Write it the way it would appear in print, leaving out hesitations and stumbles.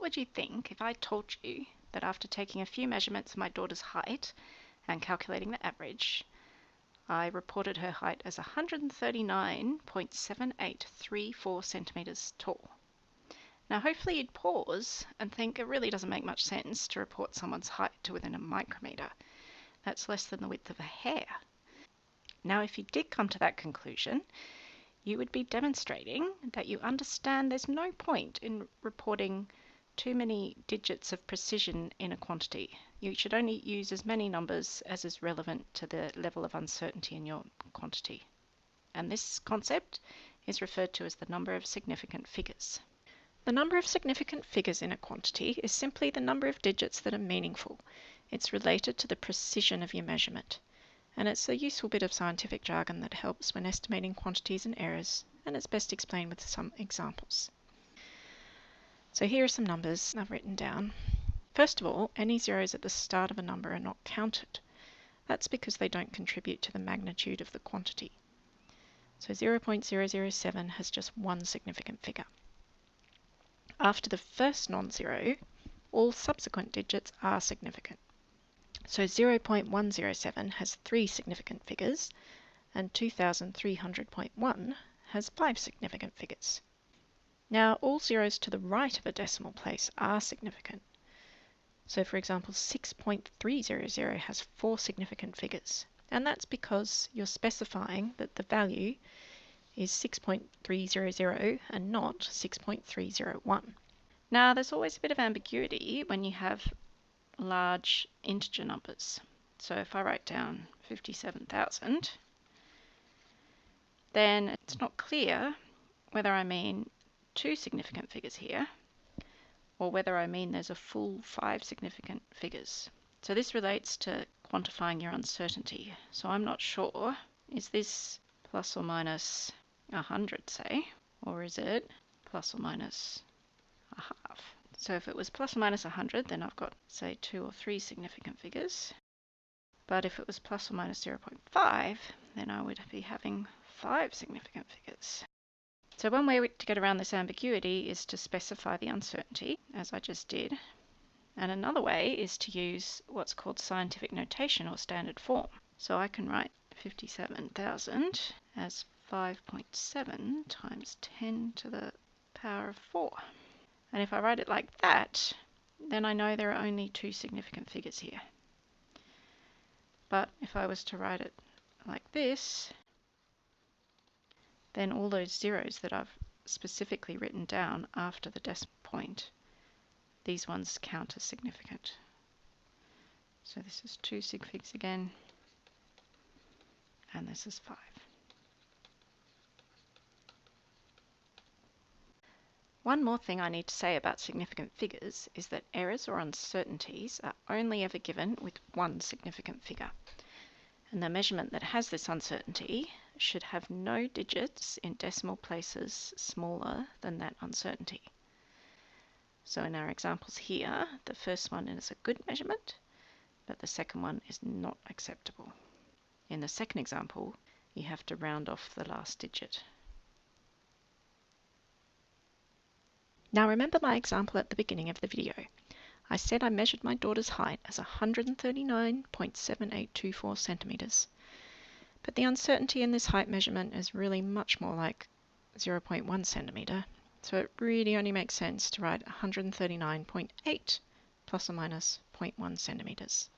what would you think if I told you that after taking a few measurements of my daughter's height and calculating the average, I reported her height as 139.7834 centimetres tall? Now hopefully you'd pause and think it really doesn't make much sense to report someone's height to within a micrometre. That's less than the width of a hair. Now if you did come to that conclusion, you would be demonstrating that you understand there's no point in reporting too many digits of precision in a quantity. You should only use as many numbers as is relevant to the level of uncertainty in your quantity. And this concept is referred to as the number of significant figures. The number of significant figures in a quantity is simply the number of digits that are meaningful. It's related to the precision of your measurement. And it's a useful bit of scientific jargon that helps when estimating quantities and errors, and it's best explained with some examples. So here are some numbers I've written down. First of all, any zeros at the start of a number are not counted. That's because they don't contribute to the magnitude of the quantity. So 0.007 has just one significant figure. After the first non-zero, all subsequent digits are significant. So 0.107 has 3 significant figures, and 2300.1 has 5 significant figures. Now, all zeros to the right of a decimal place are significant. So, for example, 6.300 has 4 significant figures, and that's because you're specifying that the value is 6.300 and not 6.301. Now, there's always a bit of ambiguity when you have large integer numbers. So if I write down 57,000, then it's not clear whether I mean 2 significant figures here or whether I mean there's a full 5 significant figures. So this relates to quantifying your uncertainty. So I'm not sure, is this plus or minus 100, say, or is it plus or minus a half? So if it was plus or minus 100, then I've got, say, 2 or 3 significant figures. But if it was plus or minus 0.5, then I would be having 5 significant figures. So one way to get around this ambiguity is to specify the uncertainty, as I just did. And another way is to use what's called scientific notation or standard form. So I can write 57,000 as 5.7 times 10 to the power of 4. And if I write it like that, then I know there are only 2 significant figures here. But if I was to write it like this, then all those zeros that I've specifically written down after the decimal point, these ones count as significant. So this is 2 sig figs again, and this is 5. One more thing I need to say about significant figures is that errors or uncertainties are only ever given with one significant figure. And the measurement that has this uncertainty should have no digits in decimal places smaller than that uncertainty. So in our examples here, the first one is a good measurement, but the second one is not acceptable. In the second example, you have to round off the last digit. Now remember my example at the beginning of the video. I said I measured my daughter's height as 139.7824 centimetres. But the uncertainty in this height measurement is really much more like 0.1 centimetre, so it really only makes sense to write 139.8 plus or minus 0.1 centimetres.